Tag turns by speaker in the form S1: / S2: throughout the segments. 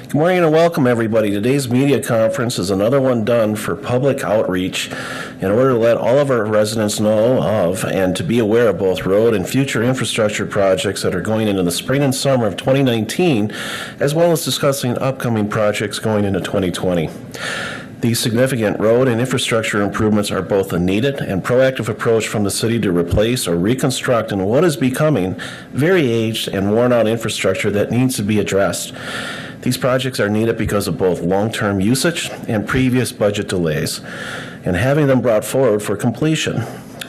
S1: Good morning and welcome, everybody. Today's media conference is another one done for public outreach in order to let all of our residents know of and to be aware of both road and future infrastructure projects that are going into the spring and summer of 2019, as well as discussing upcoming projects going into 2020. These significant road and infrastructure improvements are both a needed and proactive approach from the city to replace or reconstruct in what is becoming very aged and worn-out infrastructure that needs to be addressed. These projects are needed because of both long-term usage and previous budget delays, and having them brought forward for completion.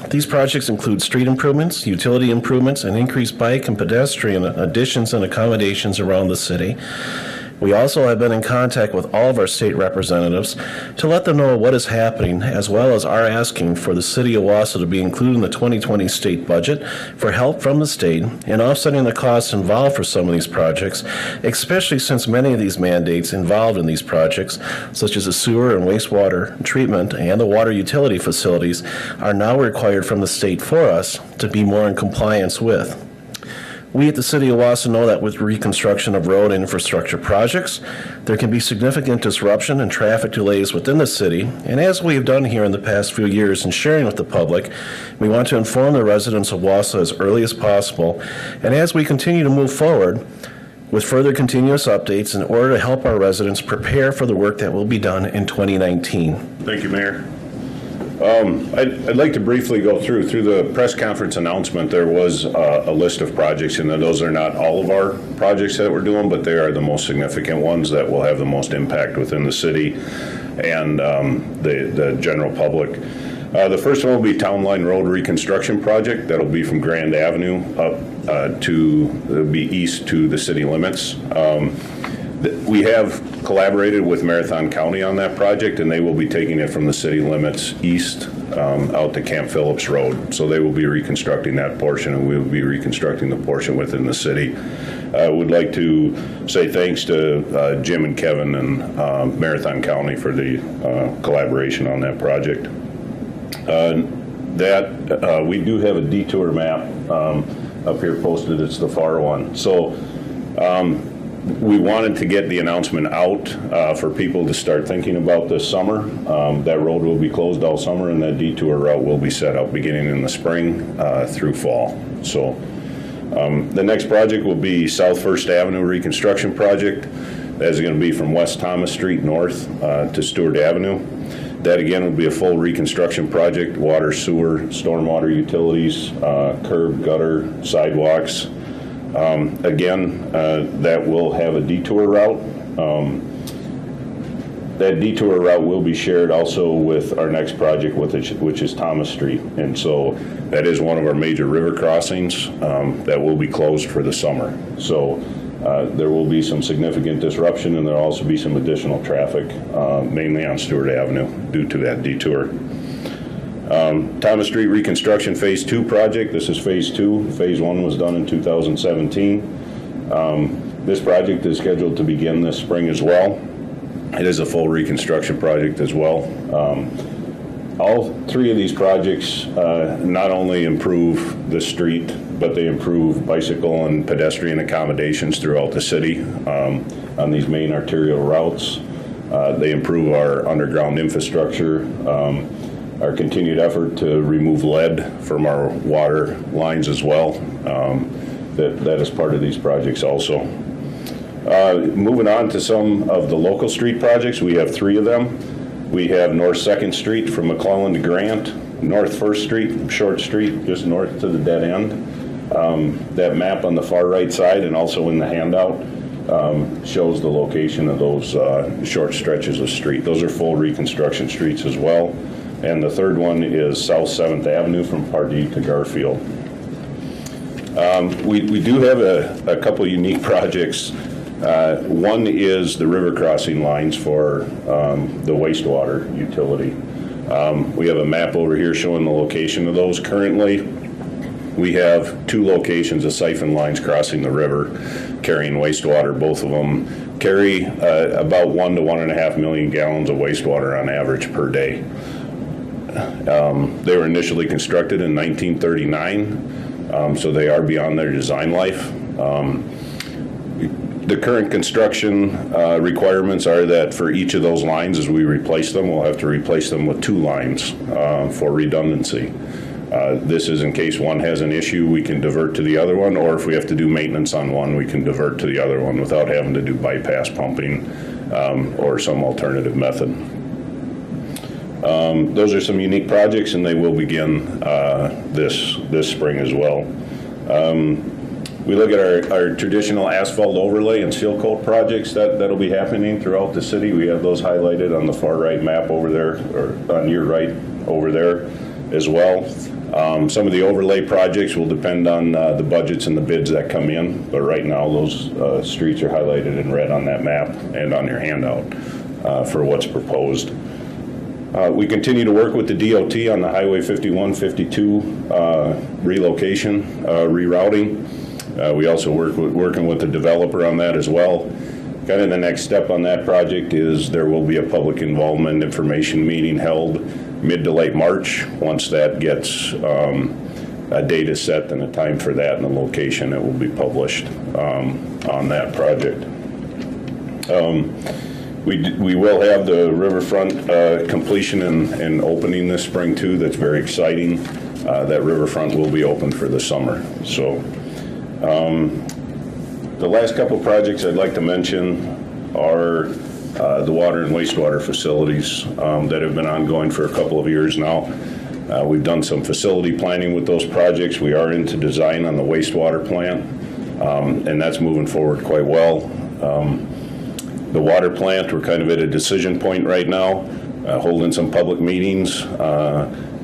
S1: These projects include street improvements, utility improvements, and increased bike and pedestrian additions and accommodations around the city. We also have been in contact with all of our state representatives to let them know what is happening, as well as our asking for the city of Wausau to be included in the 2020 state budget for help from the state in offsetting the costs involved for some of these projects, especially since many of these mandates involved in these projects, such as the sewer and wastewater treatment and the water utility facilities, are now required from the state for us to be more in compliance with. We at the City of Wausau know that with reconstruction of road and infrastructure projects, there can be significant disruption and traffic delays within the city, and as we have done here in the past few years in sharing with the public, we want to inform the residents of Wausau as early as possible, and as we continue to move forward with further continuous updates in order to help our residents prepare for the work that will be done in 2019.
S2: Thank you, Mayor. I'd like to briefly go through the press conference announcement. There was a list of projects, and those are not all of our projects that we're doing, but they are the most significant ones that will have the most impact within the city and the general public. The first one will be Town Line Road Reconstruction Project. That'll be from Grand Avenue up to be east to the city limits. We have collaborated with Marathon County on that project, and they will be taking it from the city limits east out to Camp Phillips Road. So they will be reconstructing that portion, and we will be reconstructing the portion within the city. I would like to say thanks to Jim and Kevin and Marathon County for the collaboration on that project. We do have a detour map up here posted. It's the far one. So we wanted to get the announcement out for people to start thinking about this summer. That road will be closed all summer, and that detour route will be set up beginning in the spring through fall. So the next project will be South First Avenue Reconstruction Project. That is going to be from West Thomas Street north to Stewart Avenue. That again will be a full reconstruction project: water, sewer, stormwater utilities, curb, gutter, sidewalks. That will have a detour route. That detour route will be shared also with our next project, which is Thomas Street. And so that is one of our major river crossings that will be closed for the summer. So there will be some significant disruption, and there will also be some additional traffic, mainly on Stewart Avenue, due to that detour. Thomas Street Reconstruction Phase 2 project. This is Phase 2. Phase 1 was done in 2017. This project is scheduled to begin this spring as well. It is a full reconstruction project as well. All three of these projects not only improve the street, but they improve bicycle and pedestrian accommodations throughout the city on these main arterial routes. They improve our underground infrastructure. Our continued effort to remove lead from our water lines as well. That is part of these projects also. Moving on to some of the local street projects, we have three of them. We have North 2nd Street from McClellan to Grant, North 1st Street, Short Street, just north to the dead end. That map on the far right side and also in the handout shows the location of those short stretches of street. Those are full reconstruction streets as well. And the third one is South 7th Avenue from Pardee to Garfield. We do have a couple unique projects. One is the river crossing lines for the wastewater utility. We have a map over here showing the location of those. Currently, we have two locations of siphon lines crossing the river carrying wastewater. Both of them carry about 1 to 1.5 million gallons of wastewater on average per day. They were initially constructed in 1939, so they are beyond their design life. The current construction requirements are that for each of those lines, as we replace them, we'll have to replace them with 2 lines for redundancy. This is in case one has an issue, we can divert to the other one, or if we have to do maintenance on one, we can divert to the other one without having to do bypass pumping or some alternative method. Those are some unique projects, and they will begin this spring as well. We look at our traditional asphalt overlay and seal coat projects that'll be happening throughout the city. We have those highlighted on the far right map over there, or on your right over there as well. Some of the overlay projects will depend on the budgets and the bids that come in, but right now those streets are highlighted in red on that map and on your handout for what's proposed. We continue to work with the DOT on the Highway 51, 52 relocation, rerouting. We also working with the developer on that as well. Kind of the next step on that project is there will be a public involvement information meeting held mid to late March. Once that gets a date is set and a time for that and a location, it will be published on that project. We will have the riverfront completion and opening this spring too. That's very exciting. That riverfront will be open for the summer. So the last couple projects I'd like to mention are the water and wastewater facilities that have been ongoing for a couple of years now. We've done some facility planning with those projects. We are into design on the wastewater plant, and that's moving forward quite well. The water plant, we're kind of at a decision point right now, holding some public meetings,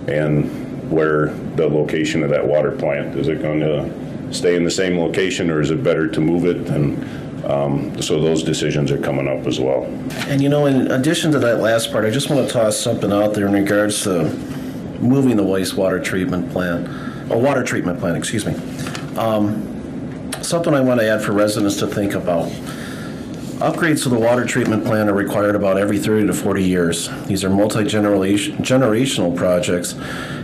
S2: and where the location of that water plant. Is it going to stay in the same location, or is it better to move it? And so those decisions are coming up as well.
S1: And you know, in addition to that last part, I just want to toss something out there in regards to moving the wastewater treatment plant, or water treatment plant, excuse me. Something I want to add for residents to think about. Upgrades to the water treatment plant are required about every 30 to 40 years. These are multi-generational projects,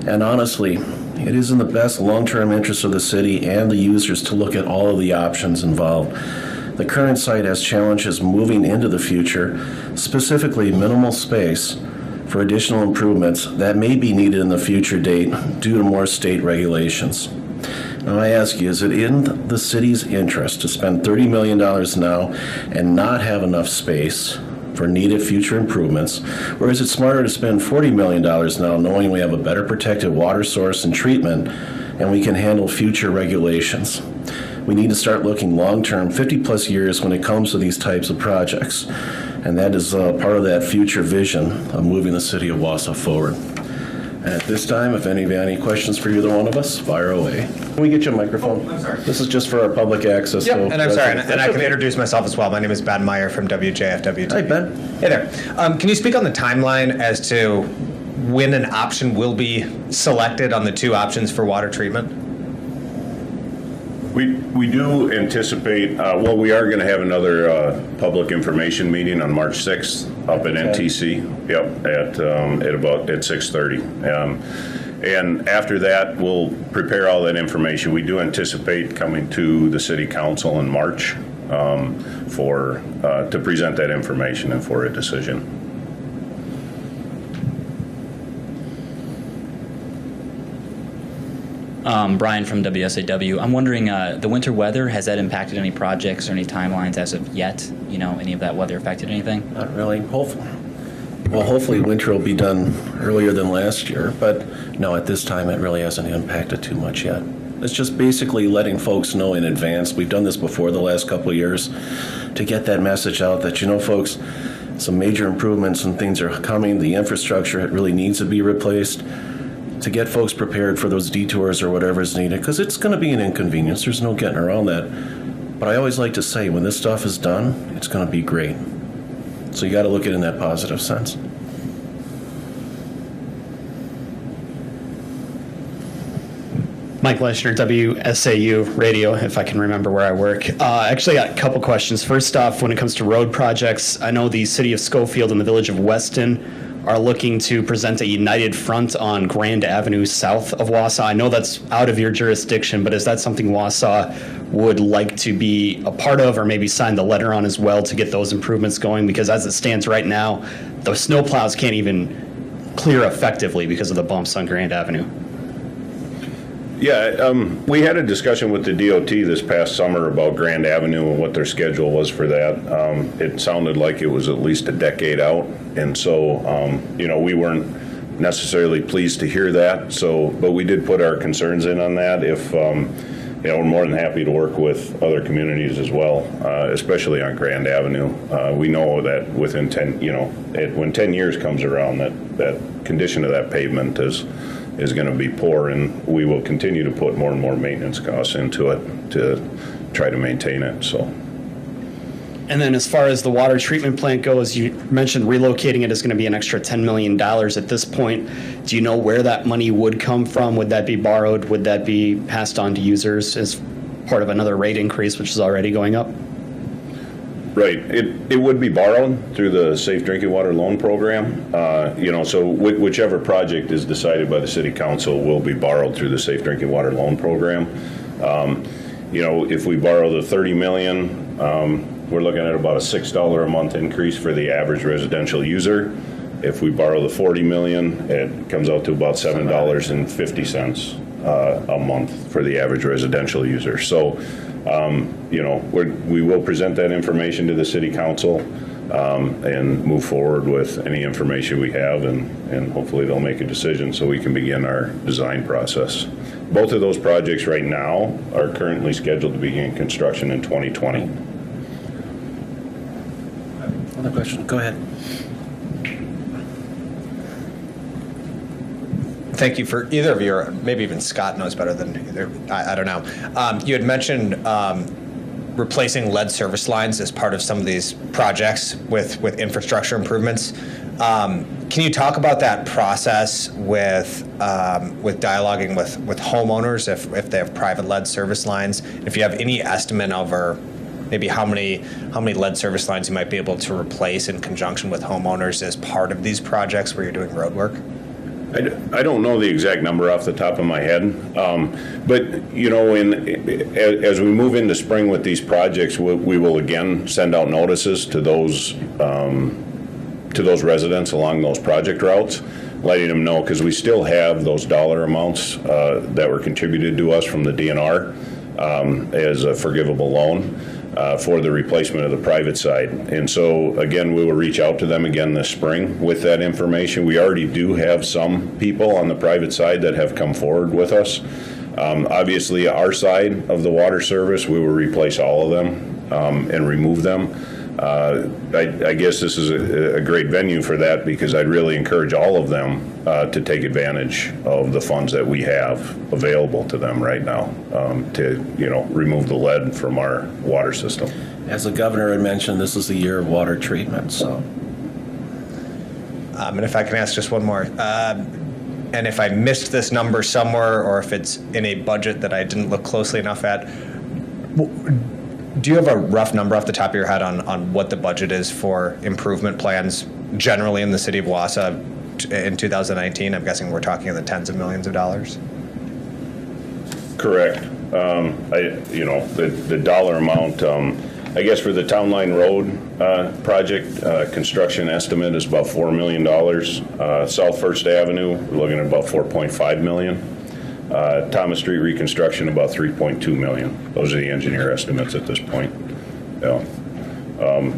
S1: and honestly, it is in the best long-term interest of the city and the users to look at all of the options involved. The current site has challenges moving into the future, specifically minimal space for additional improvements that may be needed in the future date due to more state regulations. Now I ask you, is it in the city's interest to spend $30 million now and not have enough space for needed future improvements, or is it smarter to spend $40 million now knowing we have a better protected water source and treatment and we can handle future regulations? We need to start looking long-term, 50-plus years when it comes to these types of projects, and that is part of that future vision of moving the city of Wausau forward. And at this time, if any of you have any questions for either one of us, fire away. Can we get you a microphone?
S3: Oh, I'm sorry.
S1: This is just for our public access.
S3: Yep,
S1: so
S3: and I'm sorry, and I can
S1: okay.
S3: introduce myself as well. My name is Ben Meyer from WJFW.
S1: Hi, Ben.
S3: Hey there. Can you speak on the timeline as to when an option will be selected on the 2 options for water treatment?
S2: We do anticipate, well, we are going to have another public information meeting on March 6th up at NTC. Yep, at 6:30. And after that, we'll prepare all that information. We do anticipate coming to the City Council in March to present that information and for a decision.
S4: Brian from WSAW. I'm wondering, the winter weather, has that impacted any projects or any timelines as of yet? You know, any of that weather affected anything?
S1: Not really. Hopefully winter will be done earlier than last year, but no, at this time it really hasn't impacted too much yet. It's just basically letting folks know in advance. We've done this before the last couple of years to get that message out that, you know, folks, some major improvements and things are coming. The infrastructure, it really needs to be replaced, to get folks prepared for those detours or whatever is needed, because it's going to be an inconvenience. There's no getting around that. But I always like to say, when this stuff is done, it's going to be great. So you got to look at it in that positive sense.
S5: Mike Leishner, WSAU Radio, if I can remember where I work. Actually, got a couple questions. First off, when it comes to road projects, I know the city of Schofield and the village of Weston are looking to present a united front on Grand Avenue south of Wausau. I know that's out of your jurisdiction, but is that something Wausau would like to be a part of or maybe sign the letter on as well to get those improvements going? Because as it stands right now, the snowplows can't even clear effectively because of the bumps on Grand Avenue.
S2: Yeah, we had a discussion with the DOT this past summer about Grand Avenue and what their schedule was for that. It sounded like it was at least a decade out, and so, we weren't necessarily pleased to hear that, but we did put our concerns in on that. If, we're more than happy to work with other communities as well, especially on Grand Avenue. We know that within 10, when 10 years comes around, that condition of that pavement is going to be poor, and we will continue to put more and more maintenance costs into it to try to maintain it. So.
S5: And then as far as the water treatment plant goes, you mentioned relocating it is going to be an extra $10 million at this point. Do you know where that money would come from? Would that be borrowed? Would that be passed on to users as part of another rate increase, which is already going up?
S2: Right. It would be borrowed through the Safe Drinking Water Loan Program. So whichever project is decided by the City Council will be borrowed through the Safe Drinking Water Loan Program. If we borrow the $30 million, we're looking at about a $6 a month increase for the average residential user. If we borrow the $40 million, it comes out to about $7.50 a month for the average residential user. So, we will present that information to the City Council and move forward with any information we have, and hopefully they'll make a decision so we can begin our design process. Both of those projects right now are currently scheduled to begin construction in 2020.
S1: Other question? Go ahead.
S3: Thank you for either of you, or maybe even Scott knows better than either. I don't know. You had mentioned replacing lead service lines as part of some of these projects with infrastructure improvements. Can you talk about that process with dialoguing with homeowners if they have private lead service lines? If you have any estimate over maybe how many lead service lines you might be able to replace in conjunction with homeowners as part of these projects where you're doing road work?
S2: I don't know the exact number off the top of my head, but as we move into spring with these projects, we will again send out notices to those residents along those project routes, letting them know, because we still have those dollar amounts that were contributed to us from the DNR as a forgivable loan for the replacement of the private side. And so, again, we will reach out to them again this spring with that information. We already do have some people on the private side that have come forward with us. Obviously, our side of the water service, we will replace all of them and remove them. I guess this is a great venue for that, because I'd really encourage all of them to take advantage of the funds that we have available to them right now to remove the lead from our water system.
S1: As the governor had mentioned, this is the year of water treatment, so.
S3: And if I can ask just one more, and if I missed this number somewhere, or if it's in a budget that I didn't look closely enough at, do you have a rough number off the top of your head on what the budget is for improvement plans generally in the city of Wausau in 2019? I'm guessing we're talking in the tens of millions of dollars.
S2: Correct. The dollar amount, I guess for the Town Line Road project, construction estimate is about $4 million. South First Avenue, we're looking at about $4.5 million. Thomas Street reconstruction, about $3.2 million. Those are the engineer estimates at this point. Yeah.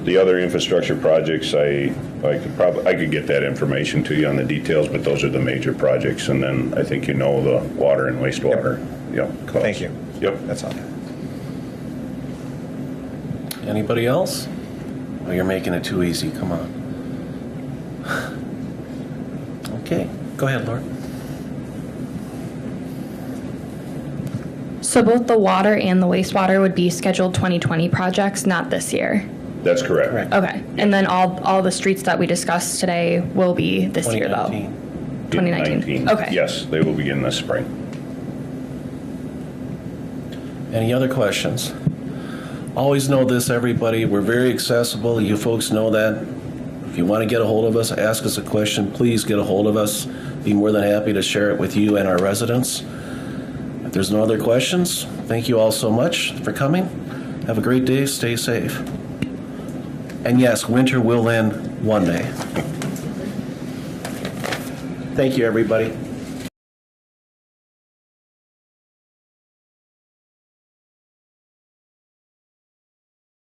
S2: The other infrastructure projects, I could get that information to you on the details, but those are the major projects. And then I think the water and wastewater. Yep.
S3: Thank you.
S2: Yep.
S3: That's all.
S1: Anybody else? Oh, you're making it too easy. Come on. Okay. Go ahead, Laura.
S6: So both the water and the wastewater would be scheduled 2020 projects, not this year?
S2: That's correct.
S6: Okay. And then all the streets that we discussed today will be this year, though? 2019. Okay.
S2: Yes, they will begin this spring.
S1: Any other questions? Always know this, everybody. We're very accessible. You folks know that. If you want to get a hold of us, ask us a question, please get a hold of us. Be more than happy to share it with you and our residents. There's no other questions. Thank you all so much for coming. Have a great day. Stay safe. And yes, winter will end one day. Thank you, everybody.